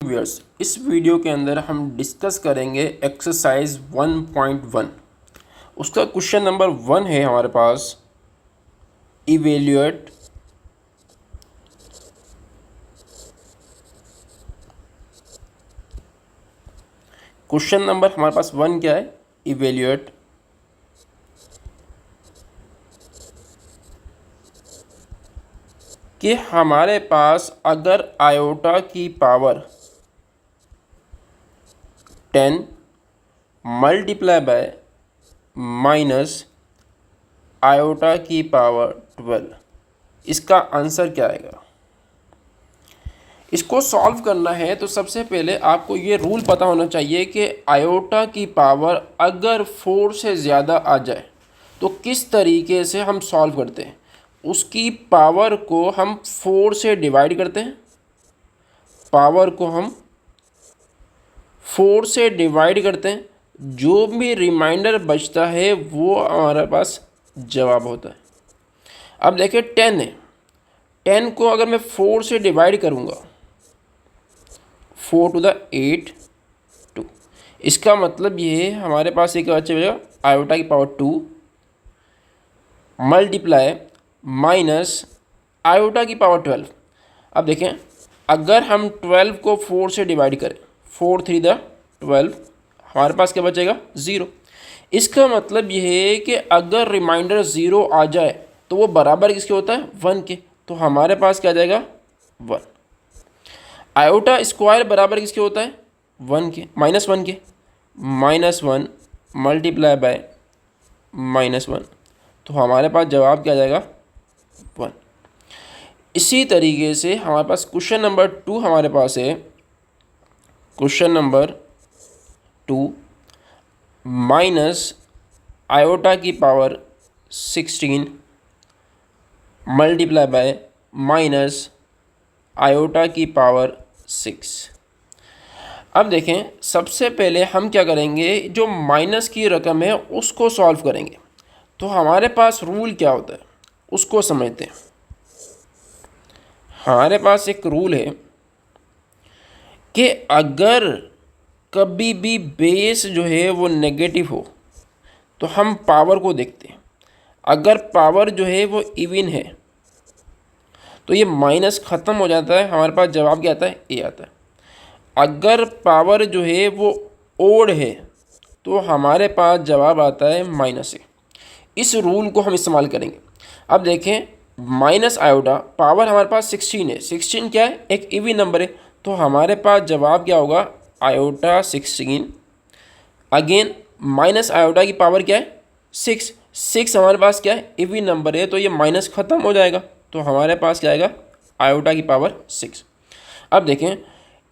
Viewers, इस video के अंदर हम डिस्कस करेंगे एक्सरसाइज 1.1। उसका क्वेश्चन नंबर 1 है हमारे पास, इवेल्युएट क्वेश्चन नंबर हमारे पास 1 क्या है? इवेल्युएट कि हमारे पास अगर आयोटा की power 10 multiply by minus iota की पावर 12, इसका आंसर क्या आएगा? इसको सॉल्व करना है तो सबसे पहले आपको ये रूल पता होना चाहिए कि आयोटा की पावर अगर 4 से ज़्यादा आ जाए तो किस तरीके से हम सॉल्व करते हैं। उसकी पावर को हम 4 से डिवाइड करते हैं, पावर को हम 4 से डिवाइड करते हैं, जो भी रिमाइंडर बचता है वो हमारे पास जवाब होता है। अब देखिए 10 है, 10 को अगर मैं 4 से डिवाइड करूँगा 4 टू द 8 2, इसका मतलब ये है हमारे पास एक बच्चे बचेगा आयोटा की पावर 2 मल्टीप्लाई माइनस आयोटा की पावर 12। अब देखें अगर हम 12 को 4 से डिवाइड करें, 4 3 द 12, हमारे पास क्या बचेगा 0। इसका मतलब ये है कि अगर रिमाइंडर 0 आ जाए तो वो बराबर किसके होता है? 1 के। तो हमारे पास क्या आ जाएगा 1। आयोटा स्क्वायर बराबर किसके होता है? 1 के, -1 के। -1 मल्टीप्लाई बाय -1, तो हमारे पास जवाब क्या आ जाएगा 1। इसी तरीके से हमारे पास क्वेश्चन नंबर 2 हमारे पास है, क्वेश्चन नंबर 2 माइनस आयोटा की power 16 multiply by minus iota की पावर 6। अब देखें सबसे पहले हम क्या करेंगे, जो माइनस की रकम है उसको सॉल्व करेंगे। तो हमारे पास रूल क्या होता है उसको समझते हैं। हमारे पास एक रूल है कि अगर कभी भी बेस जो है वो नेगेटिव हो तो हम पावर को देखते हैं। अगर पावर जो है वो इवन है तो ये माइनस ख़त्म हो जाता है, हमारे पास जवाब क्या आता है? ए आता है। अगर पावर जो है वो ओड है तो हमारे पास जवाब आता है -ए। इस रूल को हम इस्तेमाल करेंगे। अब देखें माइनस आयोटा, पावर हमारे पास 16 है, 16 क्या है? एक इवन नंबर है, तो हमारे पास जवाब क्या होगा? आयोटा 16। अगेन माइनस आयोटा की पावर क्या है? 6, 6 हमारे पास क्या है? इवन नंबर है, तो ये माइनस ख़त्म हो जाएगा, तो हमारे पास क्या आएगा? आयोटा की पावर 6। अब देखें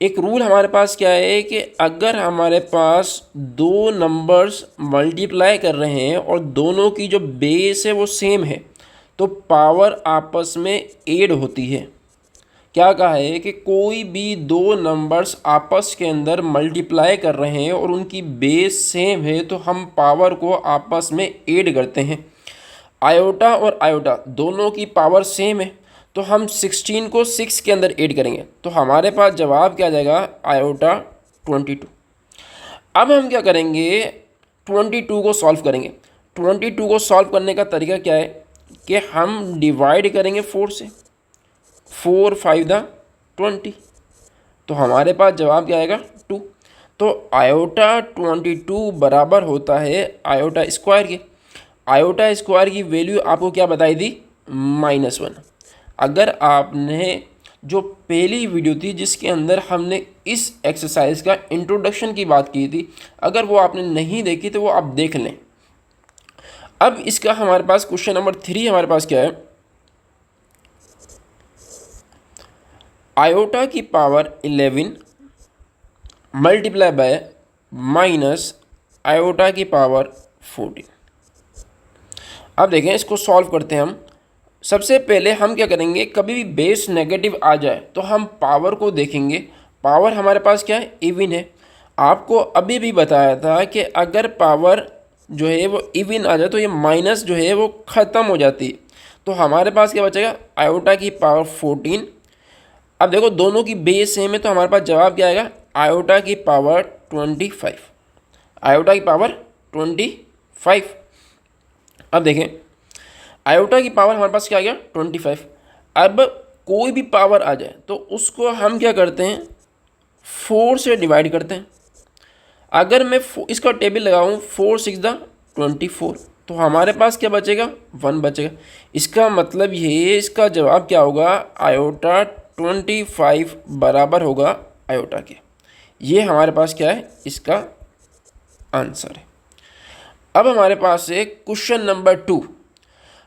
एक रूल हमारे पास क्या है कि अगर हमारे पास दो नंबर्स मल्टीप्लाई कर रहे हैं और दोनों की जो बेस है वो सेम है तो पावर आपस में ऐड होती है। क्या कहा है कि कोई भी दो नंबर्स आपस के अंदर मल्टीप्लाई कर रहे हैं और उनकी बेस सेम है तो हम पावर को आपस में ऐड करते हैं। आयोटा और आयोटा दोनों की पावर सेम है तो हम 16 को 6 के अंदर ऐड करेंगे, तो हमारे पास जवाब क्या आ जाएगा? आयोटा 22। अब हम क्या करेंगे? 22 को सॉल्व करेंगे। 22 को सॉल्व करने का तरीका क्या है कि हम डिवाइड करेंगे 4 से, 4 5 द 20, तो हमारे पास जवाब क्या आएगा? 2। तो आयोटा 22 बराबर होता है आयोटा स्क्वायर के। आयोटा स्क्वायर की वैल्यू आपको क्या बताई थी? -1। अगर आपने जो पहली वीडियो थी जिसके अंदर हमने इस एक्सरसाइज का इंट्रोडक्शन की बात की थी, अगर वो आपने नहीं देखी तो वो आप देख लें। अब इसका हमारे पास क्वेश्चन नंबर 3 हमारे पास क्या है? आयोटा की power 11 multiply by minus iota की पावर 14। अब देखें इसको सॉल्व करते हैं हम। सबसे पहले हम क्या करेंगे, कभी भी बेस नेगेटिव आ जाए तो हम पावर को देखेंगे। पावर हमारे पास क्या है? इवन है। आपको अभी भी बताया था कि अगर पावर जो है वो इवन आ जाए तो ये माइनस जो है वो ख़त्म हो जाती है, तो हमारे पास क्या बचेगा? आयोटा की पावर 14 अब देखो दोनों की बेस सेम है तो हमारे पास जवाब क्या आएगा, आयोटा की पावर 25, आयोटा की पावर 25। अब देखें आयोटा की पावर हमारे पास क्या आ गया 25। अब कोई भी पावर आ जाए तो उसको हम क्या करते हैं 4 से डिवाइड करते हैं। अगर मैं इसका टेबल लगाऊं 4 6 द 24 तो हमारे पास क्या बचेगा 1 बचेगा। इसका मतलब ये इसका जवाब क्या होगा, आयोटा 25 बराबर होगा आयोटा के। ये हमारे पास क्या है, इसका आंसर है। अब हमारे पास है क्वेश्चन नंबर 2।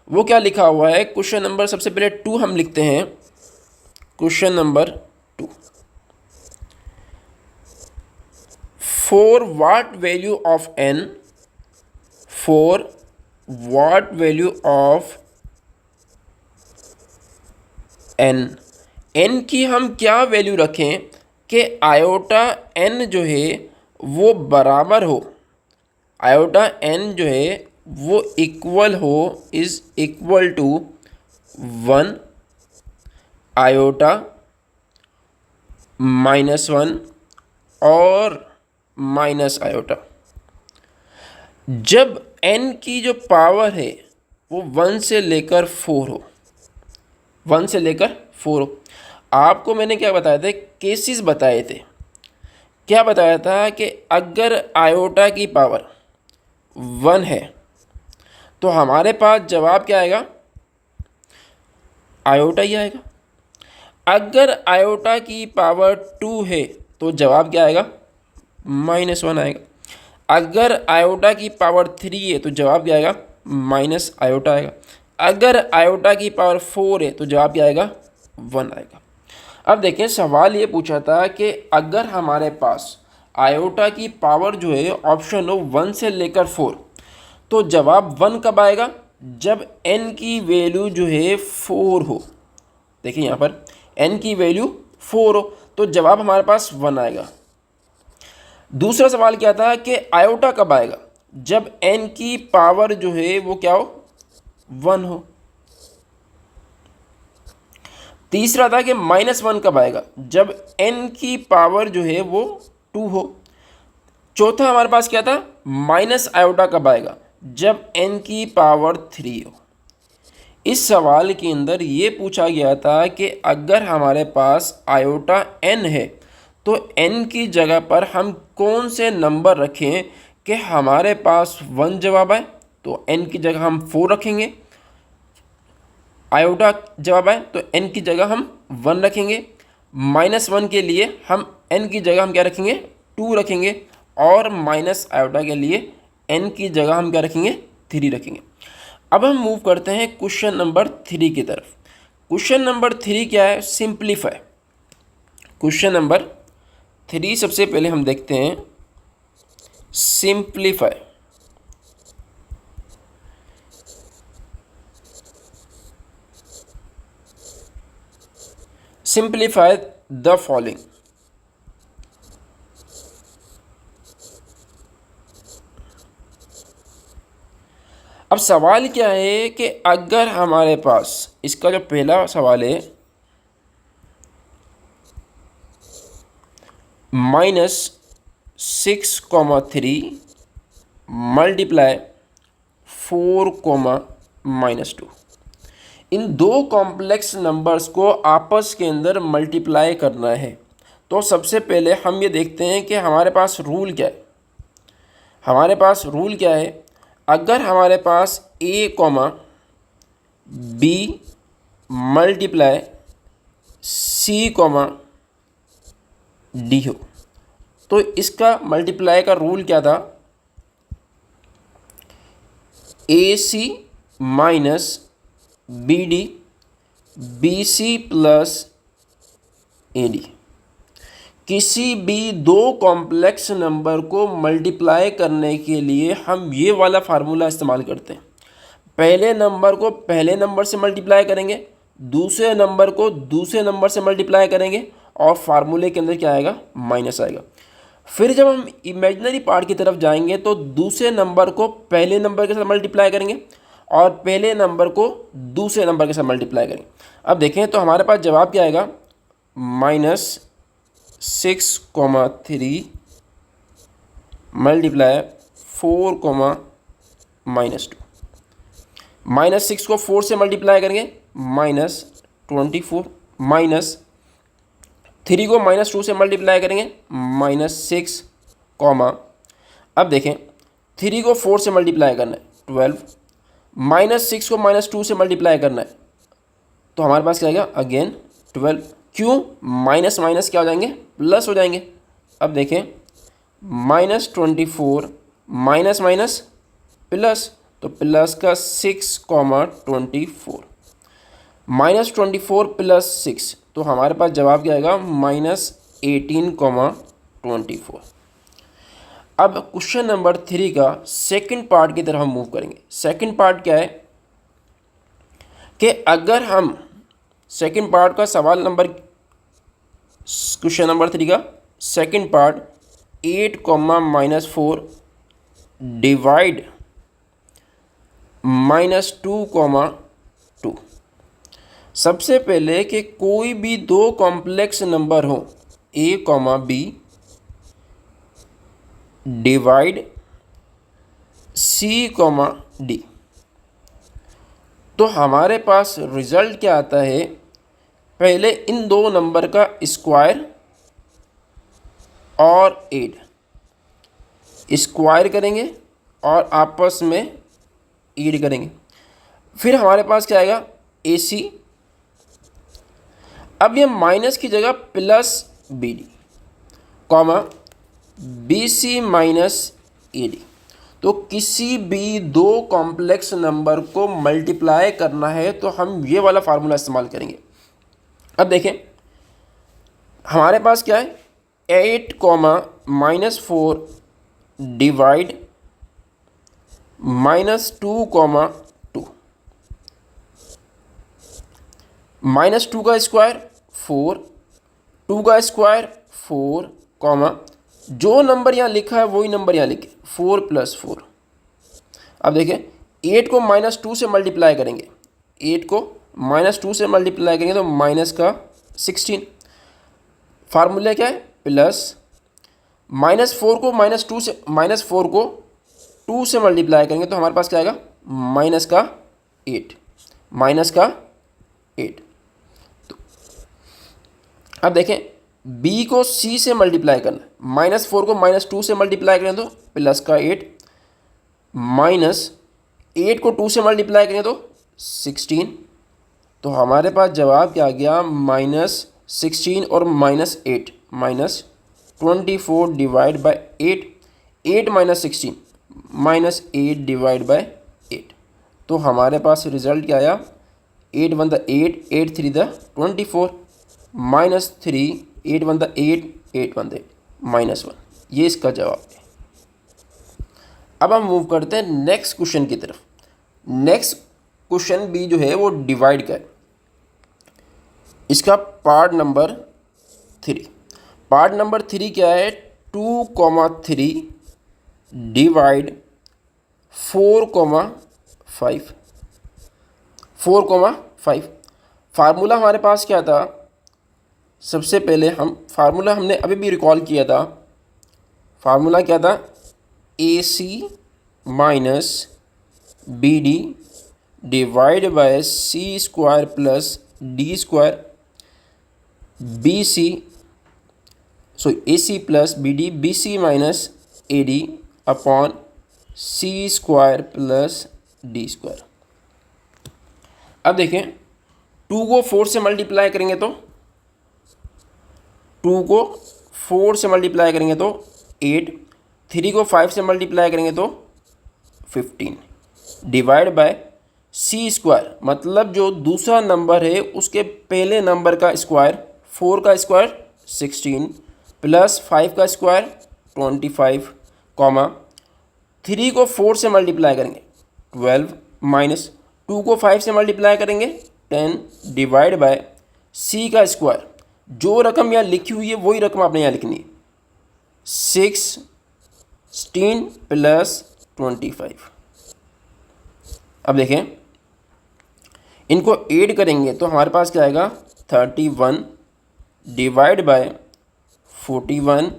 वो क्या लिखा हुआ है, क्वेश्चन नंबर सबसे पहले 2 हम लिखते हैं। Question number 2, for what value of n, for what value of n, n की हम क्या वैल्यू रखें कि आयोटा n जो है वो बराबर हो, आयोटा n जो है वो इक्वल हो, इज इक्वल टू 1 आयोटा -1 और माइनस आयोटा। जब n की जो पावर है वो 1 से लेकर 4 हो, 1 से लेकर 4 हो। आपको मैंने क्या बताया था, केसेस बताए थे। क्या बताया था कि अगर आयोटा की पावर 1 है तो हमारे पास जवाब क्या आएगा, आयोटा ही आएगा। अगर आयोटा की पावर 2 है तो जवाब क्या आएगा, -1 आएगा। अगर आयोटा की पावर 3 है तो जवाब क्या आएगा, माइनस आयोटा आएगा। अगर आयोटा की पावर 4 है तो जवाब क्या आएगा, 1 आएगा। अब देखें सवाल ये पूछा था कि अगर हमारे पास आयोटा की पावर जो है ऑप्शन हो 1 से लेकर 4 तो जवाब 1 कब आएगा, जब n की वैल्यू जो है 4 हो। देखिए यहाँ पर n की वैल्यू 4 हो तो जवाब हमारे पास 1 आएगा। दूसरा सवाल क्या था कि आयोटा कब आएगा, जब n की पावर जो है वो क्या हो, 1 हो। तीसरा था कि -1 कब आएगा, जब n की पावर जो है वो 2 हो। चौथा हमारे पास क्या था, माइनस आयोटा कब आएगा, जब n की पावर 3 हो। इस सवाल के अंदर ये पूछा गया था कि अगर हमारे पास आयोटा n है तो n की जगह पर हम कौन से नंबर रखें कि हमारे पास 1 जवाब आए, तो n की जगह हम 4 रखेंगे। आयोटा जवाब आए तो n की जगह हम 1 रखेंगे। -1 के लिए हम n की जगह हम क्या रखेंगे, 2 रखेंगे। और माइनस आयोटा के लिए n की जगह हम क्या रखेंगे, 3 रखेंगे। अब हम मूव करते हैं क्वेश्चन नंबर 3 की तरफ। क्वेश्चन नंबर 3 क्या है, सिंप्लीफाई। क्वेश्चन नंबर 3 सबसे पहले हम देखते हैं सिंप्लीफाई। Simplify the following. अब सवाल क्या है कि अगर हमारे पास इसका जो पहला सवाल है -6,3 मल्टीप्लाई 4,-2, इन दो कॉम्प्लेक्स नंबर्स को आपस के अंदर मल्टीप्लाई करना है। तो सबसे पहले हम ये देखते हैं कि हमारे पास रूल क्या है। हमारे पास रूल क्या है, अगर हमारे पास a, b multiply c, d हो तो इसका मल्टीप्लाई का रूल क्या था, AC minus BD BC plus AD। किसी भी दो कॉम्प्लेक्स नंबर को मल्टीप्लाई करने के लिए हम ये वाला फार्मूला इस्तेमाल करते हैं। पहले नंबर को पहले नंबर से मल्टीप्लाई करेंगे, दूसरे नंबर को दूसरे नंबर से मल्टीप्लाई करेंगे और फार्मूले के अंदर क्या आएगा, माइनस आएगा। फिर जब हम इमेजिनरी पार्ट की तरफ जाएंगे तो दूसरे नंबर को पहले नंबर के साथ मल्टीप्लाई करेंगे और पहले नंबर को दूसरे नंबर के साथ मल्टीप्लाई करेंगे। अब देखें तो हमारे पास जवाब क्या आएगा, -6,3 मल्टीप्लाई 4, -2। -6 को 4 से मल्टीप्लाई करेंगे -24, -3 को -2 से मल्टीप्लाई करेंगे -6, अब देखें 3 को 4 से मल्टीप्लाई करना है 12, -6 को -2 से मल्टीप्लाई करना है तो हमारे पास क्या आएगा अगेन 12। क्यों? माइनस माइनस क्या हो जाएंगे? प्लस हो जाएंगे। अब देखें -24 माइनस माइनस प्लस, तो प्लस का 6,24, -24 + 6, तो हमारे पास जवाब क्या आएगा -18,24। अब क्वेश्चन नंबर 3 का सेकंड पार्ट की तरफ हम मूव करेंगे। सेकंड पार्ट क्या है कि अगर हम सेकंड पार्ट का सवाल नंबर क्वेश्चन नंबर 3 का सेकंड पार्ट 8, -4 डिवाइड -2, सबसे पहले कि कोई भी दो कॉम्प्लेक्स नंबर हो a, b divide c, d, तो हमारे पास रिजल्ट क्या आता है? पहले इन दो नंबर का स्क्वायर और एड, स्क्वायर करेंगे और आपस में एड करेंगे, फिर हमारे पास क्या आएगा AC। अब ये माइनस की जगह plus BD, BC minus AD, तो किसी भी दो कॉम्प्लेक्स नंबर को मल्टीप्लाई करना है तो हम ये वाला फार्मूला इस्तेमाल करेंगे। अब देखें हमारे पास क्या है 8, -4 डिवाइड -2, -2 का स्क्वायर 4, 2 का स्क्वायर 4, जो नंबर यहाँ लिखा है वही नंबर यहाँ लिखे 4 + 4। अब देखें 8 को -2 से मल्टीप्लाई करेंगे, 8 को -2 से मल्टीप्लाई करेंगे तो माइनस का 16, फार्मूला क्या है प्लस, -4 को -4 को 2 से मल्टीप्लाई करेंगे तो हमारे पास क्या आएगा माइनस का 8। तो अब देखें b को c से मल्टीप्लाई करना, -4 को -2 से मल्टीप्लाई करें तो प्लस का 8, -8 को 2 से मल्टीप्लाई करें तो 16, तो हमारे पास जवाब क्या आ गया -16 और -8, -24 डिवाइड बाई 8, 8 - 16 -8 डिवाइड बाई 8, तो हमारे पास रिजल्ट क्या आया 8 × 8, 8 × 3 = 24, -3, 8 × 8, 8 × 8 -1, ये इसका जवाब है। अब हम मूव करते हैं नेक्स्ट क्वेश्चन की तरफ। नेक्स्ट क्वेश्चन भी जो है वो डिवाइड का है, इसका पार्ट नंबर 3। पार्ट नंबर 3 क्या है 2, 3 डिवाइड 4, 5, 4, 5। फार्मूला हमारे पास क्या था? सबसे पहले फार्मूला हमने अभी भी रिकॉल किया था। फार्मूला क्या था? AC minus BD divide by C² plus D², AC plus BD, BC minus AD upon C² plus D²। अब देखें 2 को 4 से मल्टीप्लाई करेंगे तो 2 को 4 से मल्टीप्लाई करेंगे तो 8, 3 को 5 से मल्टीप्लाई करेंगे तो 15 डिवाइड बाय C², मतलब जो दूसरा नंबर है उसके पहले नंबर का स्क्वायर, 4 का स्क्वायर 16 प्लस 5 का स्क्वायर 25, 3 को 4 से मल्टीप्लाई करेंगे 12 माइनस 2 को 5 से मल्टीप्लाई करेंगे 10 डिवाइड बाय C का स्क्वायर, जो रकम यहाँ लिखी हुई है वही रकम आपने यहाँ लिखनी है 16 प्लस 25। अब देखें इनको ऐड करेंगे तो हमारे पास क्या आएगा 31 divide by 41,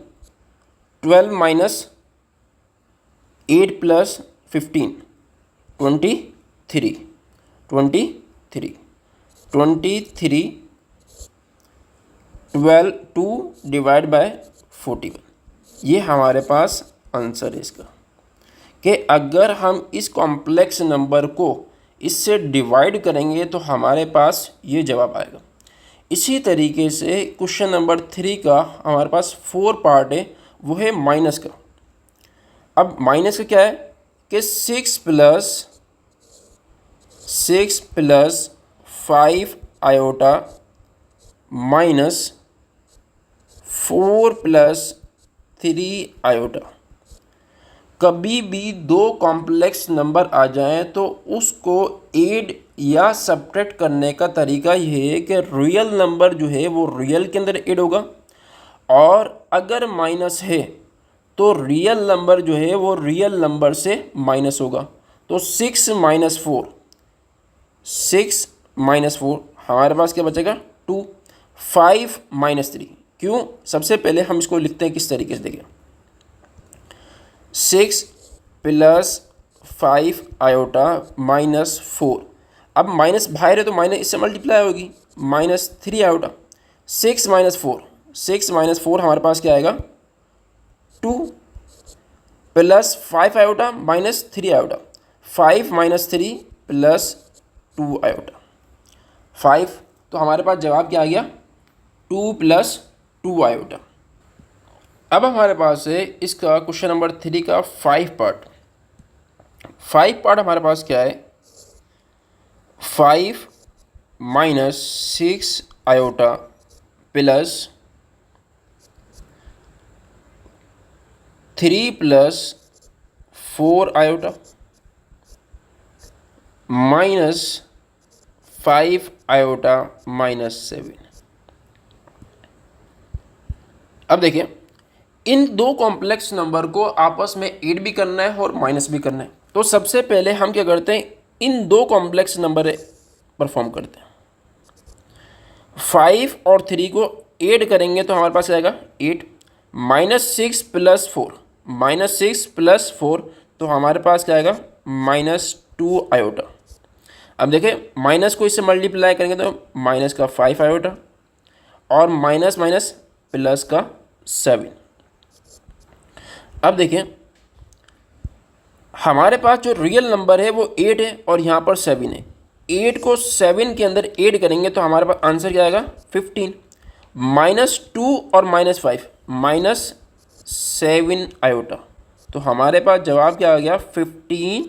12 minus 8 plus 15, 23, 23, 23, 12 2 divide by 41। ये हमारे पास आंसर है इसका, कि अगर हम इस कॉम्प्लेक्स नंबर को इससे डिवाइड करेंगे तो हमारे पास ये जवाब आएगा। इसी तरीके से क्वेश्चन नंबर 3 का हमारे पास 4 पार्ट है, वो है माइनस का। अब माइनस का क्या है कि 6 plus 5 iota minus 4 plus 3 iota. कभी भी दो कॉम्प्लेक्स नंबर आ जाएं तो उसको ऐड या सब्ट्रैक्ट करने का तरीका ये है कि रियल नंबर जो है वो रियल के अंदर ऐड होगा, और अगर माइनस है तो रियल नंबर जो है वो रियल नंबर से माइनस होगा। तो 6 माइनस 4, 6 माइनस 4 हमारे पास क्या बचेगा 2। 5 माइनस 3, क्यों? सबसे पहले हम इसको लिखते हैं किस तरीके से, देखिए 6 प्लस 5 आयोटा माइनस 4। अब माइनस बाहर है तो माइनस इससे मल्टीप्लाई होगी, माइनस 3 आयोटा। 6 माइनस 4, 6 माइनस 4 हमारे पास क्या आएगा 2 plus 5 iota minus 3 iota. 5 minus 3 plus 2 iota 5। तो हमारे पास जवाब क्या आ गया 2 प्लस 2 आयोटा। अब हमारे पास है इसका क्वेश्चन नंबर 3 का 5 पार्ट। 5 पार्ट हमारे पास क्या है 5 minus 6 iota plus 3 plus 4 iota minus 5 iota minus 7। अब देखिए इन दो कॉम्प्लेक्स नंबर को आपस में ऐड भी करना है और माइनस भी करना है। तो सबसे पहले हम क्या करते हैं, इन दो कॉम्प्लेक्स नंबर परफॉर्म करते हैं। 5 और 3 को ऐड करेंगे तो हमारे पास आएगा 8, माइनस 6 प्लस 4, माइनस 6 प्लस 4 तो हमारे पास क्या आएगा माइनस 2 आयोटा। अब देखिए माइनस को इससे मल्टीप्लाई करेंगे तो माइनस का 5 आयोटा और माइनस माइनस प्लस का 7। अब देखिए हमारे पास जो रियल नंबर है वो 8 है और यहाँ पर 7 है। 8 को 7 के अंदर ऐड करेंगे तो हमारे पास आंसर क्या आएगा 15, माइनस 2 और माइनस 5 माइनस 7 आयोटा। तो हमारे पास जवाब क्या आ गया 15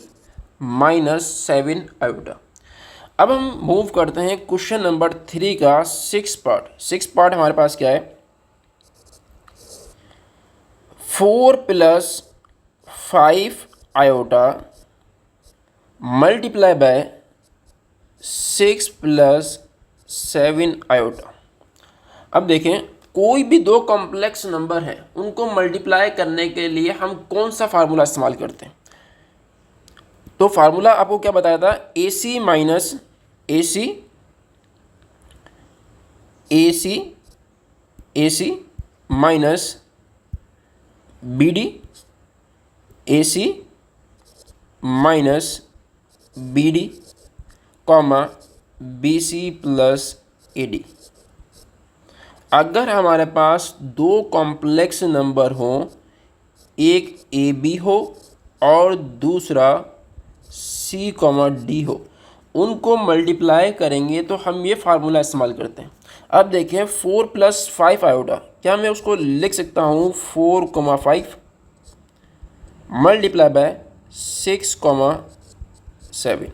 माइनस 7 आयोटा। अब हम मूव करते हैं क्वेश्चन नंबर 3 का 6 पार्ट। 6 पार्ट हमारे पास क्या है 4 plus 5 iota multiply by 6 plus 7 iota. अब देखें कोई भी दो कॉम्प्लेक्स नंबर हैं उनको मल्टीप्लाई करने के लिए हम कौन सा फार्मूला इस्तेमाल करते हैं। तो फार्मूला आपको क्या बताया था A C minus A C, A C, A C minus B D, A C minus B D comma B C plus A D. अगर हमारे पास दो कॉम्प्लेक्स नंबर हों, एक ए बी हो और दूसरा सी कॉमा डी हो, उनको मल्टीप्लाई करेंगे तो हम ये फार्मूला इस्तेमाल करते हैं। अब देखें 4 प्लस 5 आयोटा, क्या मैं उसको लिख सकता हूँ 4,5 मल्टीप्लाई बाय 6,7।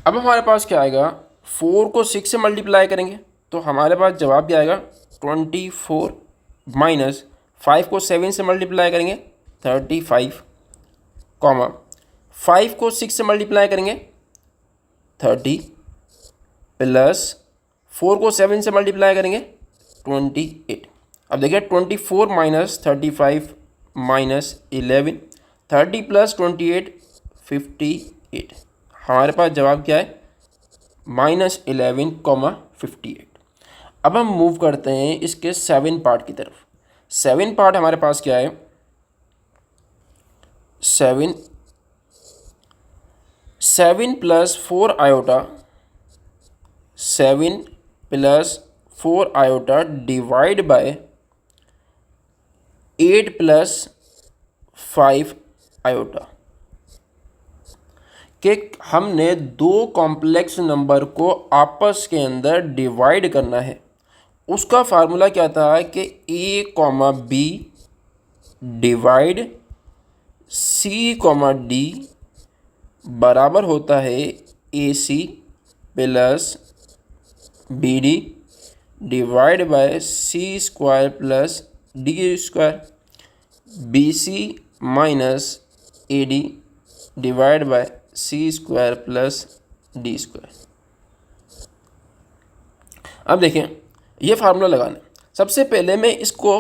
अब हमारे पास क्या आएगा 4 को 6 से मल्टीप्लाई करेंगे तो हमारे पास जवाब क्या आएगा 24 माइनस 5 को 7 से मल्टीप्लाई करेंगे 35 कॉमा 5 को 6 से मल्टीप्लाई करेंगे 30 प्लस 4 को 7 से मल्टीप्लाई करेंगे 28। अब देखिए 24 माइनस 35 माइनस 11, 30 प्लस 28 58। हमारे पास जवाब क्या है -11,58। अब हम मूव करते हैं इसके 7 पार्ट की तरफ। 7 पार्ट हमारे पास क्या है, 7 plus 4 iota, 7 plus 4 iota divide bye 8 plus 5 iota. कि हमने दो कॉम्प्लेक्स नंबर को आपस के अंदर डिवाइड करना है। उसका फार्मूला क्या था कि a comma B divide c comma D बराबर होता है A C plus B D divide by C square plus D square, B C minus A D divide by C square plus D square. अब देखें ये formula लगाना है। सबसे पहले मैं इसको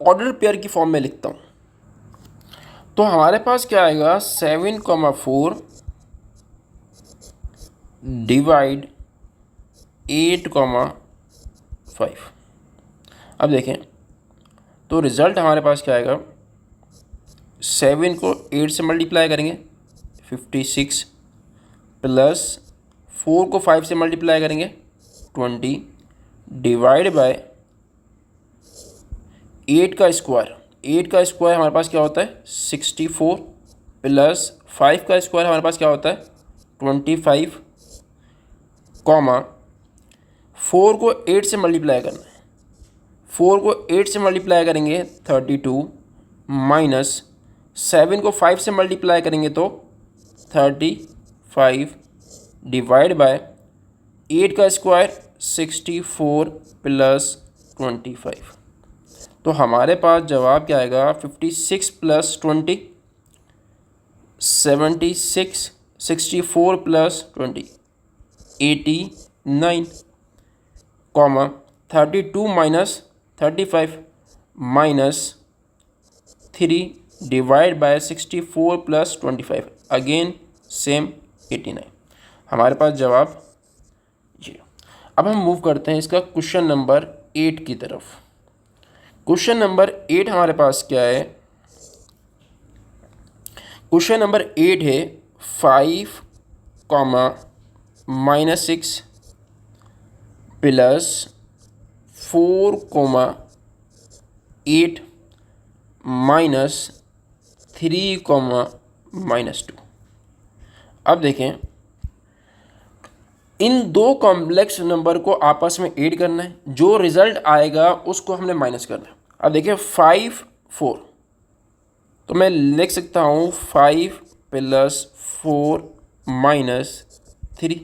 ऑर्डर पेयर की फॉर्म में लिखता हूँ। तो हमारे पास क्या आएगा, 7,4 डिवाइड 8,5। अब देखें तो रिज़ल्ट हमारे पास क्या आएगा, 7 को 8 से मल्टीप्लाई करेंगे 56 प्लस 4 को 5 से मल्टीप्लाई करेंगे 20 डिवाइड बाय 8 का स्क्वायर। 8 का स्क्वायर हमारे पास क्या होता है 64 प्लस 5 का स्क्वायर हमारे पास क्या होता है 25 कॉमा 4 को 8 से मल्टीप्लाई करना है। 4 को 8 से मल्टीप्लाई करेंगे 32 माइनस 7 को 5 से मल्टीप्लाई करेंगे तो 35 डिवाइड बाय 8 का स्क्वायर 64 प्लस 25। तो हमारे पास जवाब क्या आएगा 56 plus 20 76, 64 plus 20 89 comma 32 minus 35 minus 3 divide by 64 plus 25 again same 89। हमारे पास जवाब ये। अब हम मूव करते हैं इसका क्वेश्चन नंबर 8 की तरफ। क्वेश्चन नंबर 8 हमारे पास क्या है, क्वेश्चन नंबर 8 है 5 comma minus 6 plus 4 comma 8 minus 3 comma minus 2। अब देखें इन दो कॉम्प्लेक्स नंबर को आपस में ऐड करना है, जो रिजल्ट आएगा उसको हमने माइनस करना है। अब देखिए 5 4, तो मैं लिख सकता हूँ 5 प्लस 4 माइनस 3।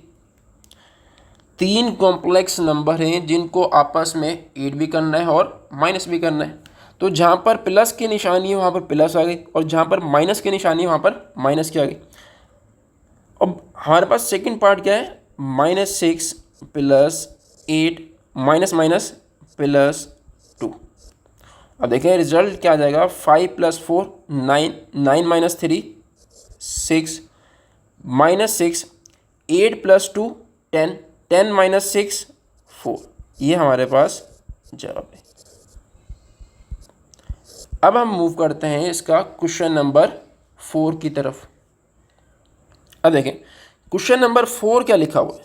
तीन कॉम्प्लेक्स नंबर हैं जिनको आपस में ऐड भी करना है और माइनस भी करना है। तो जहाँ पर प्लस की निशानी है वहाँ पर प्लस आ गई और जहाँ पर माइनस की निशानी है वहाँ पर माइनस की आ गई। अब हमारे पास सेकंड पार्ट क्या है, -6 प्लस 8 माइनस माइनस प्लस 2। अब देखें रिजल्ट क्या आ जाएगा 5 plus 4 9, 9 minus 3 6 minus 6 8 plus 2 10, 10 minus 6 4। ये हमारे पास जवाब है। अब हम मूव करते हैं इसका क्वेश्चन नंबर 4 की तरफ। अब देखें क्वेश्चन नंबर 4 क्या लिखा हुआ है,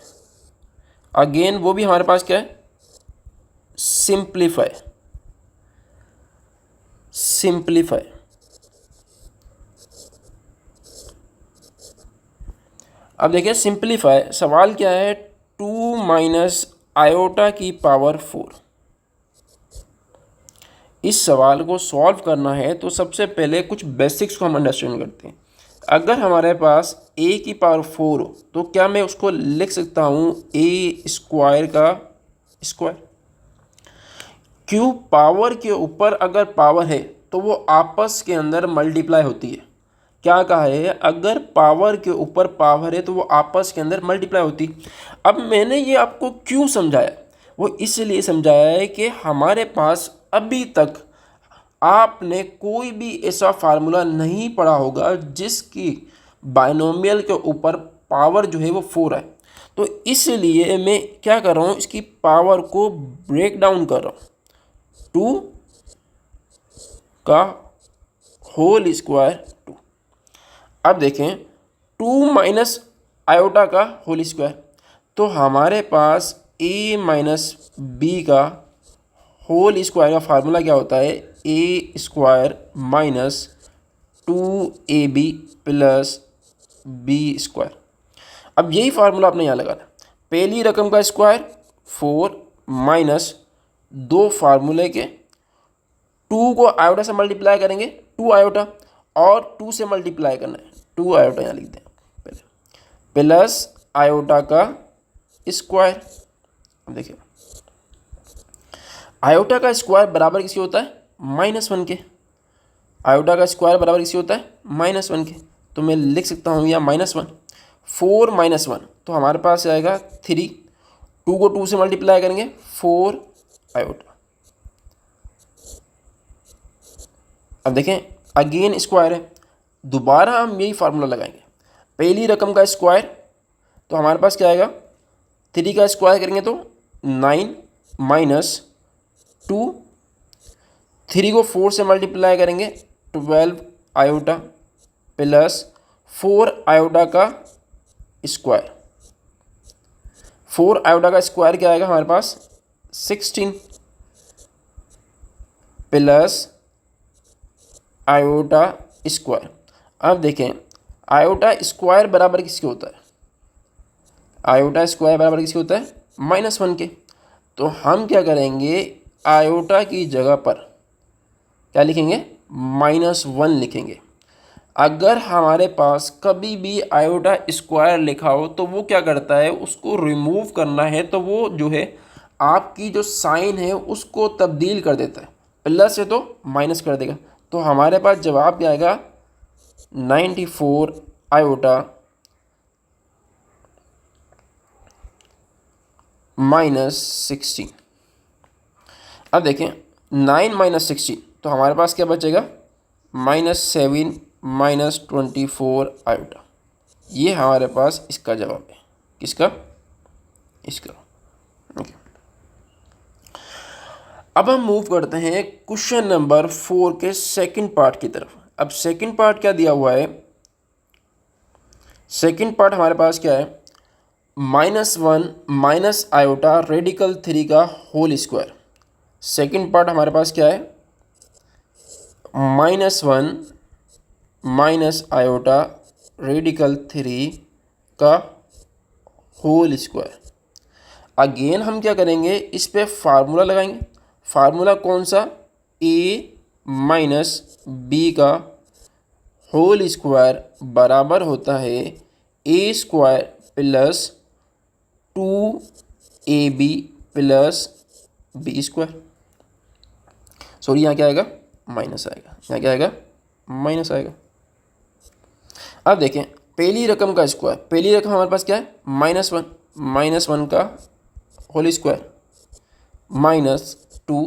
अगेन वो भी हमारे पास क्या है सिंप्लीफाई। सिंप्लीफाई अब देखिए सिंप्लीफाई सवाल क्या है 2 माइनस आयोटा की पावर 4। इस सवाल को सॉल्व करना है तो सबसे पहले कुछ बेसिक्स को हम अंडरस्टैंड करते हैं। अगर हमारे पास a की पावर 4 हो तो क्या मैं उसको लिख सकता हूँ a स्क्वायर का स्क्वायर। क्यों, पावर के ऊपर अगर पावर है तो वो आपस के अंदर मल्टीप्लाई होती है। क्या कहा है, अगर पावर के ऊपर पावर है तो वो आपस के अंदर मल्टीप्लाई होती। अब मैंने ये आपको क्यों समझाया, वो इसलिए समझाया है कि हमारे पास अभी तक आपने कोई भी ऐसा फार्मूला नहीं पढ़ा होगा जिसकी बाइनोमियल के ऊपर पावर जो है वो 4 है। तो इसलिए मैं क्या कर रहा हूँ, इसकी पावर को ब्रेक डाउन कर रहा हूँ, 2 का होल स्क्वायर 2। अब देखें 2 माइनस आयोटा का होल स्क्वायर, तो हमारे पास a माइनस बी का होल स्क्वायर का फार्मूला क्या होता है, A square minus 2ab plus B square. अब यही फार्मूला आपने यहाँ लगाना, पहली रकम का स्क्वायर 4 माइनस 2 फार्मूले के 2 को आयोटा से मल्टीप्लाई करेंगे, 2 आयोटा, और 2 से मल्टीप्लाई करना है, 2 आयोटा यहाँ लिख दें पहले, प्लस आयोटा का स्क्वायर। देखिए आयोटा का स्क्वायर बराबर किसके होता है, -1 के। आयोटा का स्क्वायर बराबर किसके होता है, -1 के। तो मैं लिख सकता हूँ यहाँ -1, 4 माइनस 1, तो हमारे पास आएगा 3, 2 को 2 से मल्टीप्लाई करेंगे 4 आयोटा। अब देखें अगेन स्क्वायर है, दोबारा हम यही फार्मूला लगाएंगे, पहली रकम का स्क्वायर, तो हमारे पास क्या आएगा, 3 का स्क्वायर करेंगे तो 9 माइनस 2, 3 को 4 से मल्टीप्लाई करेंगे 12 आयोटा प्लस 4 आयोटा का स्क्वायर। 4 आयोटा का स्क्वायर क्या आएगा हमारे पास, 16 प्लस आयोटा स्क्वायर। अब देखें आयोटा स्क्वायर बराबर किसके होता है, आयोटा स्क्वायर बराबर किसके होता है, -1 के। तो हम क्या करेंगे, आयोटा की जगह पर क्या लिखेंगे, -1 लिखेंगे। अगर हमारे पास कभी भी आयोटा स्क्वायर लिखा हो तो वो क्या करता है, उसको रिमूव करना है तो वो जो है आपकी जो साइन है उसको तब्दील कर देता है, प्लस है तो माइनस कर देगा। तो हमारे पास जवाब क्या आएगा, 94 आयोटा -16। अब देखें 9 माइनस 16, तो हमारे पास क्या बचेगा, -7 माइनस 24 आयोटा। ये हमारे पास इसका जवाब है, किसका, इसका। ओके, अब हम मूव करते हैं क्वेश्चन नंबर 4 के सेकंड पार्ट की तरफ। अब सेकंड पार्ट क्या दिया हुआ है, सेकंड पार्ट हमारे पास क्या है, -1 माइनस आयोटा रेडिकल 3 का होल स्क्वायर। सेकंड पार्ट हमारे पास क्या है, -1 माइनस आयोटा रेडिकल 3 का होल स्क्वायर। अगेन हम क्या करेंगे, इस पे फार्मूला लगाएंगे। फार्मूला कौन सा, a माइनस बी का होल स्क्वायर बराबर होता है a square plus 2ab plus B square. Sorry यहाँ क्या आएगा, माइनस आएगा, यहाँ क्या आएगा, माइनस आएगा। अब देखें पहली रकम का स्क्वायर, पहली रकम हमारे पास क्या है, -1 का होल स्क्वायर -2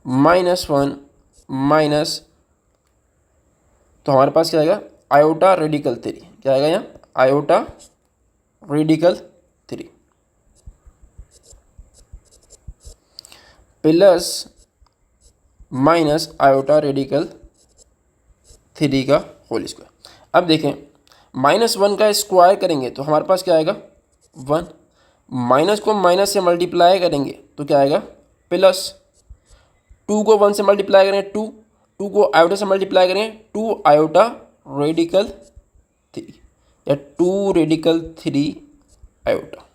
-1 माइनस, तो हमारे पास क्या आएगा, आयोटा रेडिकल 3, क्या आएगा यहाँ, iota radical 3 plus minus iota radical 3 का होल स्क्वायर। अब देखें -1 का स्क्वायर करेंगे तो हमारे पास क्या आएगा, 1, माइनस को माइनस से मल्टीप्लाई करेंगे तो क्या आएगा, प्लस 2 को 1 से मल्टीप्लाई करेंगे 2, 2 को आयोटा से मल्टीप्लाई करेंगे 2 आयोटा रेडिकल 3 या 2 रेडिकल 3 आयोटा।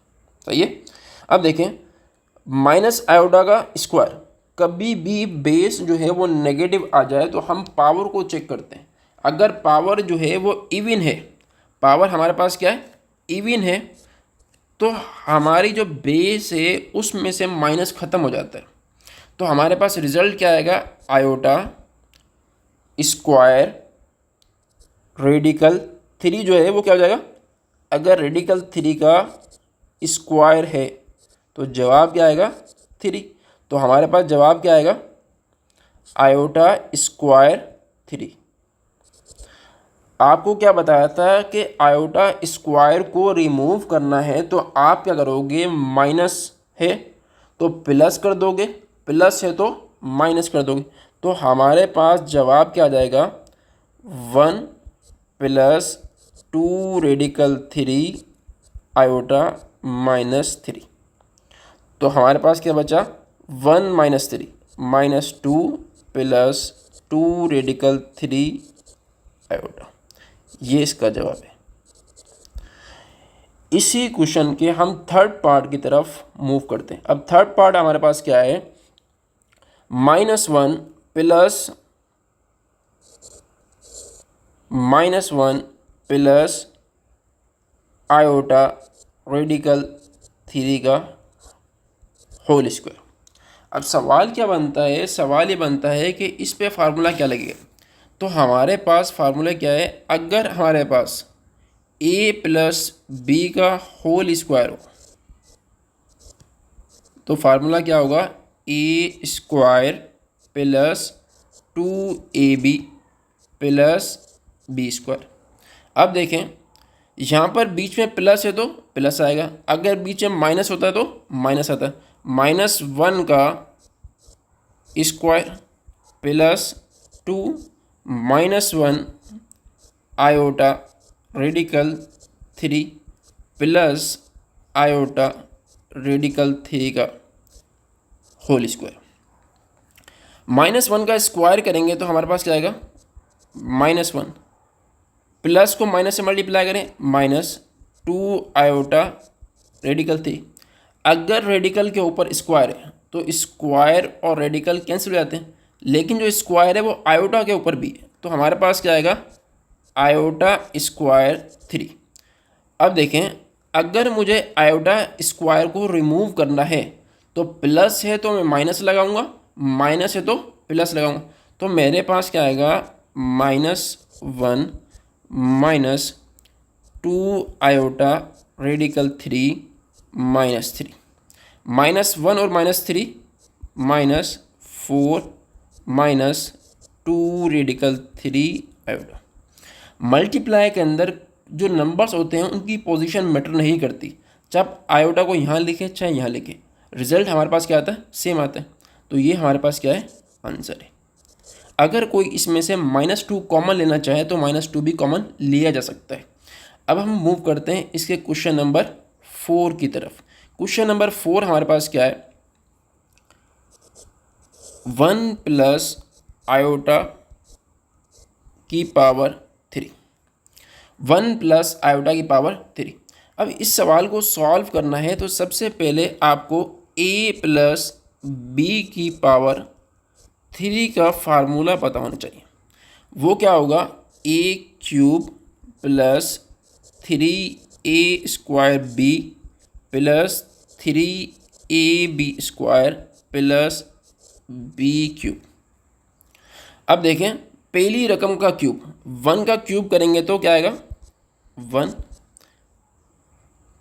सही है। अब देखें माइनस आयोटा का स्क्वायर, कभी भी बेस जो है वो नेगेटिव आ जाए तो हम पावर को चेक करते हैं। अगर पावर जो है वो इवन है, पावर हमारे पास क्या है, इवन है, तो हमारी जो बेस है उसमें से माइनस ख़त्म हो जाता है। तो हमारे पास रिजल्ट क्या आएगा, आयोटा स्क्वायर रेडिकल 3 जो है वो क्या हो जाएगा, अगर रेडिकल 3 का स्क्वायर है तो जवाब क्या आएगा, 3। तो हमारे पास जवाब क्या आएगा, आयोटा स्क्वायर 3। आपको क्या बताया था कि आयोटा स्क्वायर को रिमूव करना है, तो आप क्या करोगे, माइनस है तो प्लस कर दोगे, प्लस है तो माइनस कर दोगे। तो हमारे पास जवाब क्या आ जाएगा, 1 प्लस 2 रेडिकल 3 आयोटा -3। तो हमारे पास क्या बचा, 1 -3 -2 प्लस 2 रेडिकल 3 आयोटा। ये इसका जवाब है। इसी क्वेश्चन के हम थर्ड पार्ट की तरफ मूव करते हैं। अब थर्ड पार्ट हमारे पास क्या है, -1 प्लस आयोटा रेडिकल 3 का होल स्क्वायर। अब सवाल क्या बनता है, सवाल ये बनता है कि इस पे फार्मूला क्या लगेगा। तो हमारे पास फार्मूला क्या है, अगर हमारे पास a प्लस बी का होल स्क्वायर हो तो फार्मूला क्या होगा, A square plus 2ab plus B square. अब देखें यहाँ पर बीच में प्लस है तो प्लस आएगा, अगर बीच में माइनस होता है तो माइनस आता है। -1 का square plus 2 -1 iota radical 3 plus iota radical 3 का होल स्क्वायर। -1 का स्क्वायर करेंगे तो हमारे पास क्या आएगा, -1 प्लस को माइनस से मल्टीप्लाई करें, -2 आयोटा रेडिकल 3। अगर रेडिकल के ऊपर स्क्वायर है तो स्क्वायर और रेडिकल कैंसिल हो जाते हैं, लेकिन जो स्क्वायर है वो आयोटा के ऊपर भी है, तो हमारे पास क्या आएगा, आयोटा स्क्वायर 3। अब देखें अगर मुझे आयोटा स्क्वायर को रिमूव करना है तो प्लस है तो मैं माइनस लगाऊंगा, माइनस है तो प्लस लगाऊंगा। तो मेरे पास क्या आएगा, -1 -2 आयोटा रेडिकल 3 -3, -1 और -3 -4 -2 रेडिकल 3 आयोटा। मल्टीप्लाई के अंदर जो नंबर्स होते हैं उनकी पोजीशन मैटर नहीं करती, चाहे आप आयोटा को यहाँ लिखें चाहे यहाँ लिखें, रिजल्ट हमारे पास क्या आता है, सेम आता है। तो ये हमारे पास क्या है, आंसर है। अगर कोई इसमें से -2 कॉमन लेना चाहे तो -2 भी कॉमन लिया जा सकता है। अब हम मूव करते हैं इसके क्वेश्चन नंबर 4 की तरफ। क्वेश्चन नंबर 4 हमारे पास क्या है, 1 प्लस आयोटा की पावर 3, 1 प्लस आयोटा की पावर 3। अब इस सवाल को सॉल्व करना है तो सबसे पहले आपको a प्लस बी की पावर 3 का फार्मूला पता होना चाहिए। वो क्या होगा, a³ plus 3a square B plus 3ab square plus b³। अब देखें पहली रकम का क्यूब, 1 का क्यूब करेंगे तो क्या आएगा, 1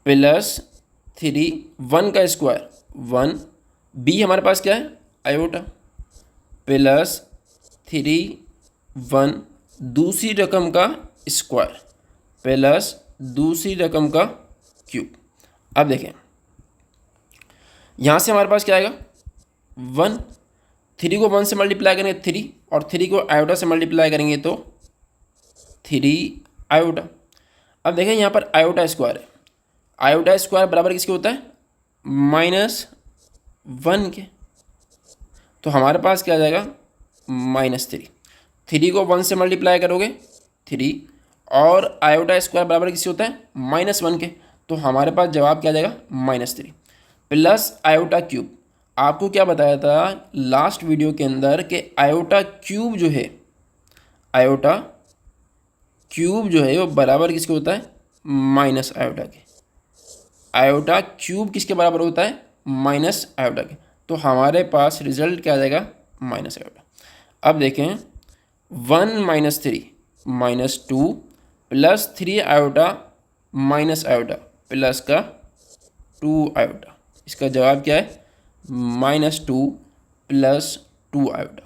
प्लस 3, 1 का स्क्वायर 1, बी हमारे पास क्या है, आयोटा प्लस 3 1 दूसरी रकम का स्क्वायर प्लस दूसरी रकम का क्यूब। अब देखें यहाँ से हमारे पास क्या आएगा, 1, 3 को 1 से मल्टीप्लाई करेंगे 3 और 3 को आयोटा से मल्टीप्लाई करेंगे तो 3 आयोटा। अब देखें यहाँ पर आयोटा स्क्वायर है, आयोटा स्क्वायर बराबर किसके होता है, -1 के। तो हमारे पास क्या आ जाएगा, -3। 3 को 1 से मल्टीप्लाई करोगे 3 और आयोटा स्क्वायर बराबर किससे होता है, -1 के। तो हमारे पास जवाब क्या आ जाएगा, -3 प्लस आयोटा क्यूब। आपको क्या बताया था लास्ट वीडियो के अंदर कि आयोटा क्यूब जो है, आयोटा क्यूब जो है वो बराबर किसके होता है, माइनस आयोटा के। आयोटा क्यूब किसके बराबर होता है, माइनस आयोटा के। तो हमारे पास रिजल्ट क्या आ जाएगा, माइनस आयोटा। अब देखें 1 - 3 -2 plus 3 iota minus iota plus का 2 आयोटा। इसका जवाब क्या है, -2 प्लस 2 आयोटा।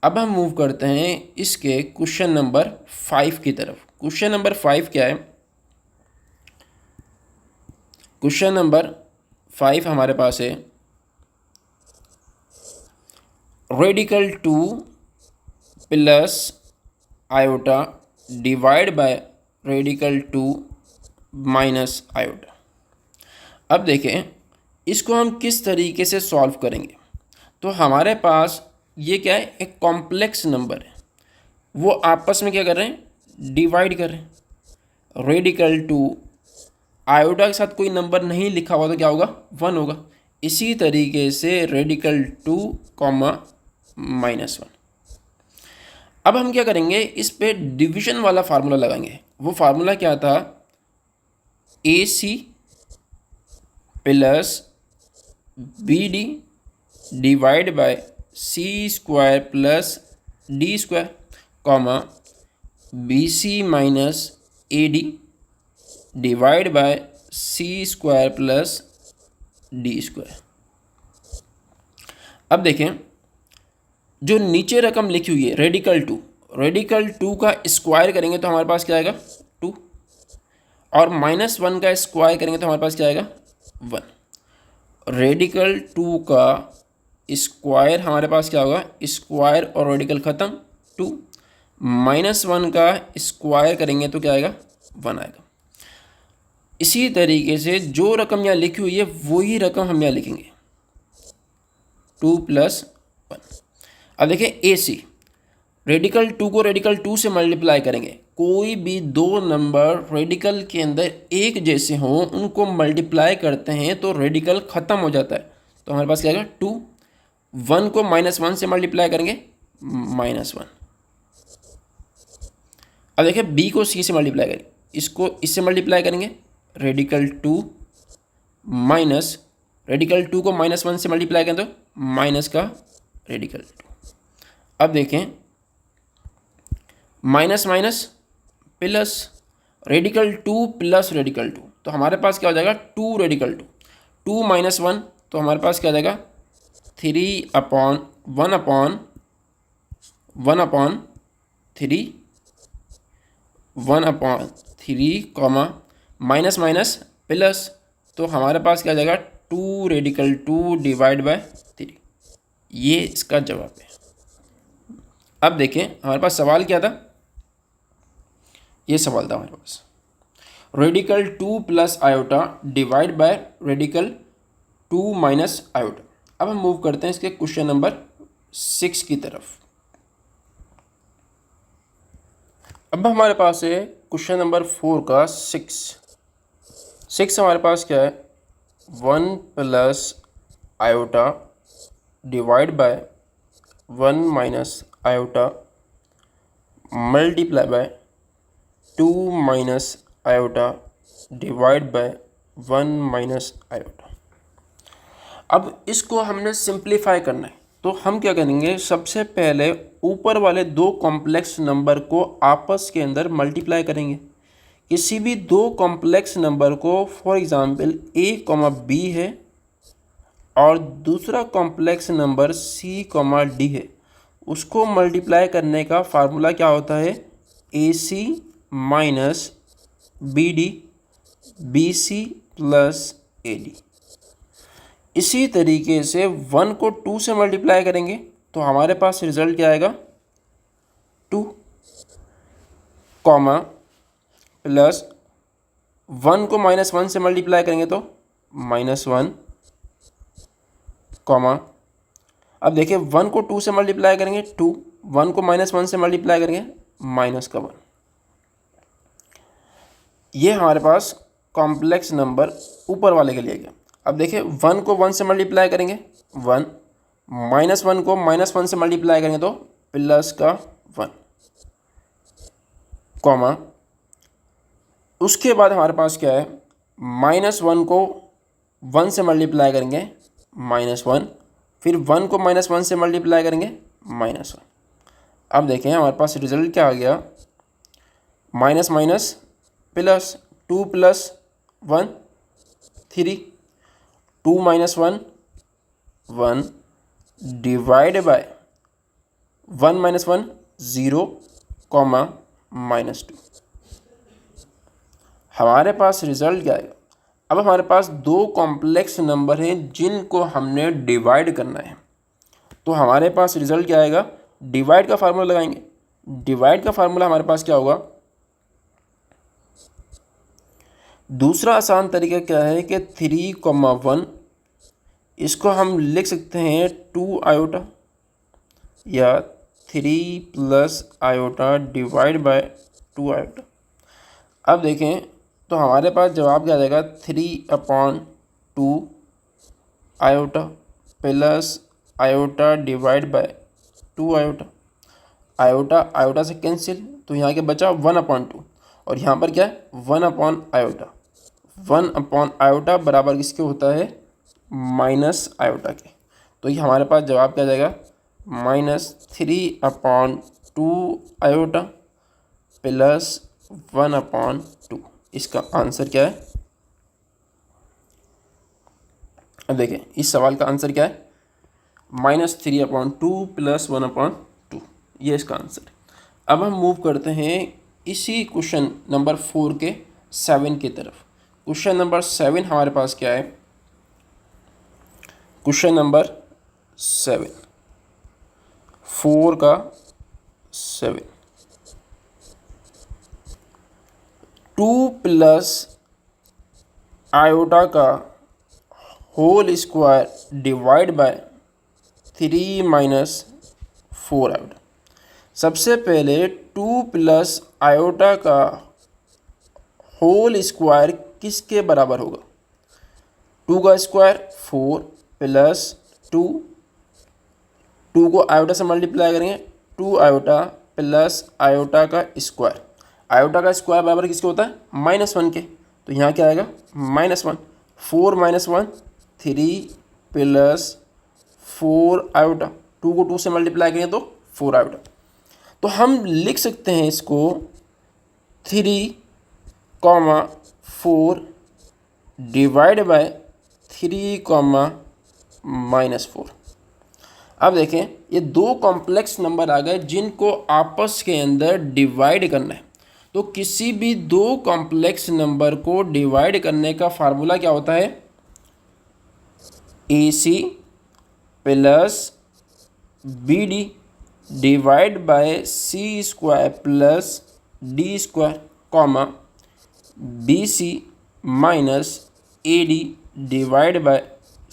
अब हम मूव करते हैं इसके क्वेश्चन नंबर 5 की तरफ। क्वेश्चन नंबर 5 क्या है? क्वेश्चन नंबर 5 हमारे पास है radical 2 plus iota divide by radical 2 minus iota. अब देखें इसको हम किस तरीके से सॉल्व करेंगे। तो हमारे पास ये क्या है, एक कॉम्प्लेक्स नंबर है, वो आपस में क्या कर रहे हैं, डिवाइड कर रहे हैं। रेडिकल 2 आयोटा के साथ कोई नंबर नहीं लिखा हुआ तो क्या होगा, 1 होगा। इसी तरीके से रेडिकल 2 कॉमा -1। अब हम क्या करेंगे, इस पे डिवीजन वाला फार्मूला लगाएंगे। वो फार्मूला क्या था, AC plus BD divide by C² plus D² comma BC minus AD divide by C² plus D²। अब देखें जो नीचे रकम लिखी हुई है रेडिकल 2 का स्क्वायर करेंगे तो हमारे पास क्या आएगा, 2, और -1 का स्क्वायर करेंगे तो हमारे पास क्या आएगा, 1। रेडिकल 2 का स्क्वायर हमारे पास क्या होगा, स्क्वायर और रेडिकल ख़त्म, 2, -1 का स्क्वायर करेंगे तो क्या आएगा, 1 आएगा। इसी तरीके से जो रकम यहाँ लिखी हुई है वही रकम हम यहाँ लिखेंगे, 2 + 1। अब देखिए AC रेडिकल 2 को रेडिकल 2 से मल्टीप्लाई करेंगे। कोई भी दो नंबर रेडिकल के अंदर एक जैसे हों, उनको मल्टीप्लाई करते हैं तो रेडिकल ख़त्म हो जाता है। तो हमारे पास क्या आएगा, 2, 1 को -1 से मल्टीप्लाई करेंगे, -1। अब देखिए B को C से मल्टीप्लाई करेंगे, इसको इससे मल्टीप्लाई करेंगे, रेडिकल 2 माइनस रेडिकल 2 को -1 से मल्टीप्लाई करें तो माइनस का रेडिकल 2। अब देखें minus minus plus, radical 2 plus radical 2, तो हमारे पास क्या हो जाएगा, 2 रेडिकल 2, 2 - 1 तो हमारे पास क्या हो जाएगा, 1/3 कॉमा माइनस माइनस प्लस, तो हमारे पास क्या हो जाएगा, 2 रेडिकल 2 डिवाइड बाय 3। ये इसका जवाब है। अब देखें हमारे पास सवाल क्या था, ये सवाल था हमारे पास, radical 2 plus iota divide by radical 2 minus iota. अब हम मूव करते हैं इसके क्वेश्चन नंबर 6 की तरफ। अब हमारे पास है क्वेश्चन नंबर 4 का 6 हमारे पास क्या है, 1 plus iota divide bye 1 minus iota multiply by 2 minus iota divide bye 1 minus iota. अब इसको हमने सिंप्लीफाई करना है, तो हम क्या करेंगे, सबसे पहले ऊपर वाले दो कॉम्प्लेक्स नंबर को आपस के अंदर मल्टीप्लाई करेंगे। किसी भी दो कॉम्प्लेक्स नंबर को, फॉर एग्जांपल A, B है और दूसरा कॉम्प्लेक्स नंबर C, D है, उसको मल्टीप्लाई करने का फार्मूला क्या होता है, AC minus BD BC plus AD। इसी तरीके से 1 को 2 से मल्टीप्लाई करेंगे तो हमारे पास रिजल्ट क्या आएगा, 2, कॉमा प्लस 1 को -1 से मल्टीप्लाई करेंगे तो -1, कॉमा, अब देखिए 1 को 2 से मल्टीप्लाई करेंगे 2, 1 को -1 से मल्टीप्लाई करेंगे -1। ये हमारे पास कॉम्प्लेक्स नंबर ऊपर वाले के लिए गया। अब देखिए 1 को 1 से मल्टीप्लाई करेंगे 1, -1 को -1 से मल्टीप्लाई करेंगे तो प्लस का 1, कॉमा, उसके बाद हमारे पास क्या है, -1 को 1 से मल्टीप्लाई करेंगे -1, फिर 1 को -1 से मल्टीप्लाई करेंगे -1। अब देखें हमारे पास रिजल्ट क्या आ गया, minus minus plus, 2 + 1 3, 2 - 1 1 divide by 1 minus 1 0 comma -2। हमारे पास रिजल्ट क्या आएगा? अब हमारे पास दो कॉम्प्लेक्स नंबर हैं जिनको हमने डिवाइड करना है। तो हमारे पास रिजल्ट क्या आएगा? डिवाइड का फार्मूला लगाएंगे। डिवाइड का फार्मूला हमारे पास क्या होगा? दूसरा आसान तरीका क्या है कि 3,1 इसको हम लिख सकते हैं 2 आयोटा या 3 plus iota divide bye 2 iota. अब देखें तो हमारे पास जवाब क्या आ जाएगा? 3/2 iota plus iota divide bye 2 iota. Iota iota से कैंसिल, तो यहाँ क्या बचा? 1/2 और यहाँ पर क्या है? 1 आयोटा। 1 आयोटा बराबर किसके होता है? माइनस आयोटा के। तो ये हमारे पास जवाब क्या आ जाएगा? -3/2 आयोटा प्लस 1/2। इसका आंसर क्या है? अब देखें इस सवाल का आंसर क्या है? -3/2 प्लस 1/2, ये इसका आंसर है। अब हम मूव करते हैं इसी क्वेश्चन नंबर 4 के 7 की तरफ। क्वेश्चन नंबर 7 हमारे पास क्या है? क्वेश्चन नंबर 7, 4 का 7, 2 प्लस आयोटा का whole square divide by 3 minus 4 iota. सबसे पहले 2 प्लस आयोटा का होल स्क्वायर किसके बराबर होगा? 2 का स्क्वायर 4 प्लस 2, 2 को आयोटा से मल्टीप्लाई करेंगे, 2 आयोटा प्लस आयोटा का स्क्वायर। आयोटा का स्क्वायर बराबर किसके होता है? -1 के। तो यहाँ क्या आएगा? -1। 4 - 1 3 प्लस 4 आयोटा। 2 को 2 से मल्टीप्लाई करेंगे तो 4 आयोटा। तो हम लिख सकते हैं इसको 3,4 डिवाइड बाय 3,-4। अब देखें ये दो कॉम्प्लेक्स नंबर आ गए जिनको आपस के अंदर डिवाइड करना है। तो किसी भी दो कॉम्प्लेक्स नंबर को डिवाइड करने का फार्मूला क्या होता है? AC plus BD divide by C² plus D² comma BC minus AD divide by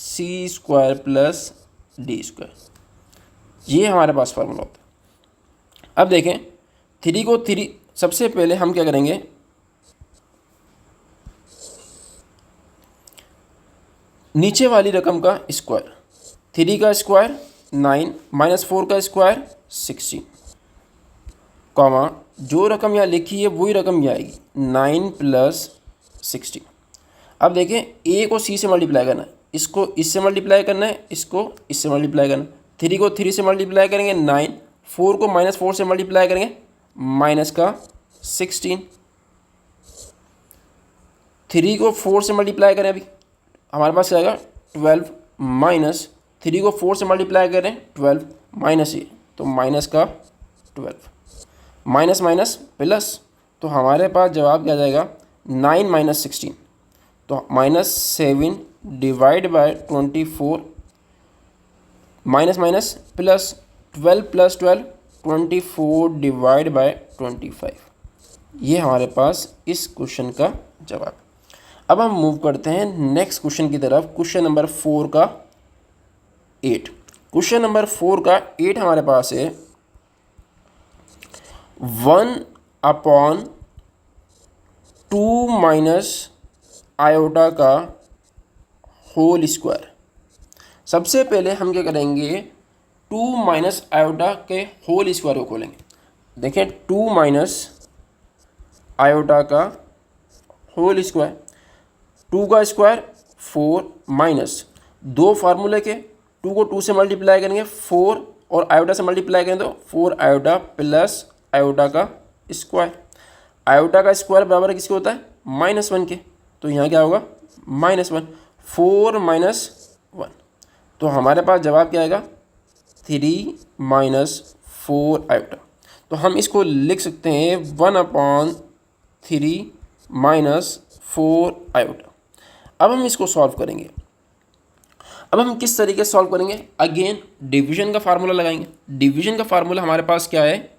C² plus D²। ये हमारे पास फार्मूला होता है। अब देखें 3 को 3, सबसे पहले हम क्या करेंगे? नीचे वाली रकम का स्क्वायर, 3 का स्क्वायर 9 माइनस 4 का स्क्वायर 16 कॉमा जो रकम यहाँ लिखी है वही रकम यहाँ आएगी 9 प्लस 16। अब देखें A को C से मल्टीप्लाई करना है, इसको इससे मल्टीप्लाई करना है, इसको इससे मल्टीप्लाई करना है। 3 को 3 से मल्टीप्लाई करेंगे 9, 4 को -4 से मल्टीप्लाई करेंगे माइनस का 16। 3 को 4 से मल्टीप्लाई करें, अभी हमारे पास क्या आएगा? 12 माइनस 3 को 4 से मल्टीप्लाई करें 12 माइनस ये, तो माइनस का 12, माइनस माइनस प्लस। तो हमारे पास जवाब क्या आ जाएगा? 9 - 16, तो -7 divide by 24 minus minus plus 12 plus 12 24 divide by 25। ये हमारे पास इस क्वेश्चन का जवाब। अब हम मूव करते हैं नेक्स्ट क्वेश्चन की तरफ। क्वेश्चन नंबर 4 का 8। क्वेश्चन नंबर 4 का 8 हमारे पास है 1/2 माइनस आयोटा का होल स्क्वायर। सबसे पहले हम क्या करेंगे? 2 माइनस आयोटा के होल स्क्वायर को खोलेंगे। देखें 2 माइनस आयोटा का होल स्क्वायर, 2 का स्क्वायर 4 माइनस दो फार्मूले के, 2 को 2 से मल्टीप्लाई करेंगे 4 और आयोटा से मल्टीप्लाई करें तो 4 आयोटा प्लस आयोटा का स्क्वायर। आयोटा का स्क्वायर बराबर किसके होता है? -1 के। तो यहाँ क्या होगा? -1, 4 - 1। तो हमारे पास जवाब क्या आएगा? 3 - 4 आयोटा। तो हम इसको लिख सकते हैं 1/3 माइनस 4 आयोटा। अब हम इसको सॉल्व करेंगे। अब हम किस तरीके से सॉल्व करेंगे? अगेन डिवीजन का फार्मूला लगाएंगे। डिवीजन का फार्मूला हमारे पास क्या है?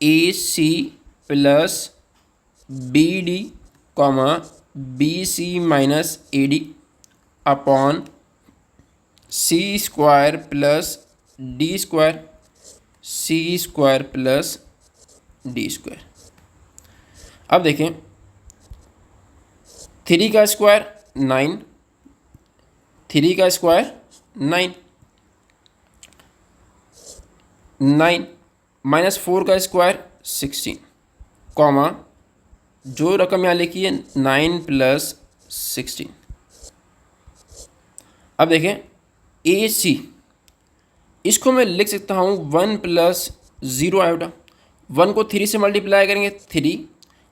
A C plus B D comma B C minus A D upon C square plus D square C square plus D square. अब देखें 3 का स्क्वायर 9, 3 का स्क्वायर 9, 9 माइनस 4 का स्क्वायर 16 कॉमा जो रकम यहाँ लिखी है 9 प्लस 16। अब देखें ए सी, इसको मैं लिख सकता हूँ 1 प्लस 0 आयोटा। 1 को 3 से मल्टीप्लाई करेंगे 3,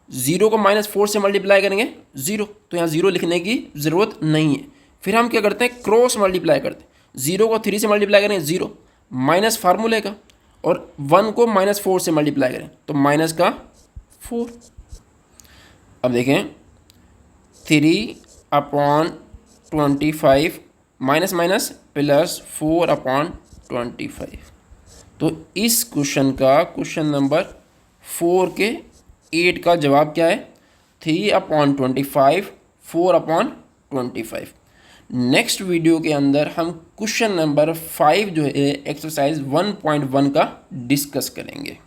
0 को -4 से मल्टीप्लाई करेंगे 0, तो यहाँ 0 लिखने की ज़रूरत नहीं है। फिर हम क्या करते हैं? क्रॉस मल्टीप्लाई करते हैं। 0 को 3 से मल्टीप्लाई करें 0 माइनस फार्मूले का, और 1 को -4 से मल्टीप्लाई करें तो माइनस का 4। अब देखें 3/25 माइनस माइनस प्लस 4/25। तो इस क्वेश्चन का, क्वेश्चन नंबर 4 के 8 का जवाब क्या है? 3/25, 4/25। नेक्स्ट वीडियो के अंदर हम क्वेश्चन नंबर 5 जो है एक्सरसाइज 1.1 का डिस्कस करेंगे।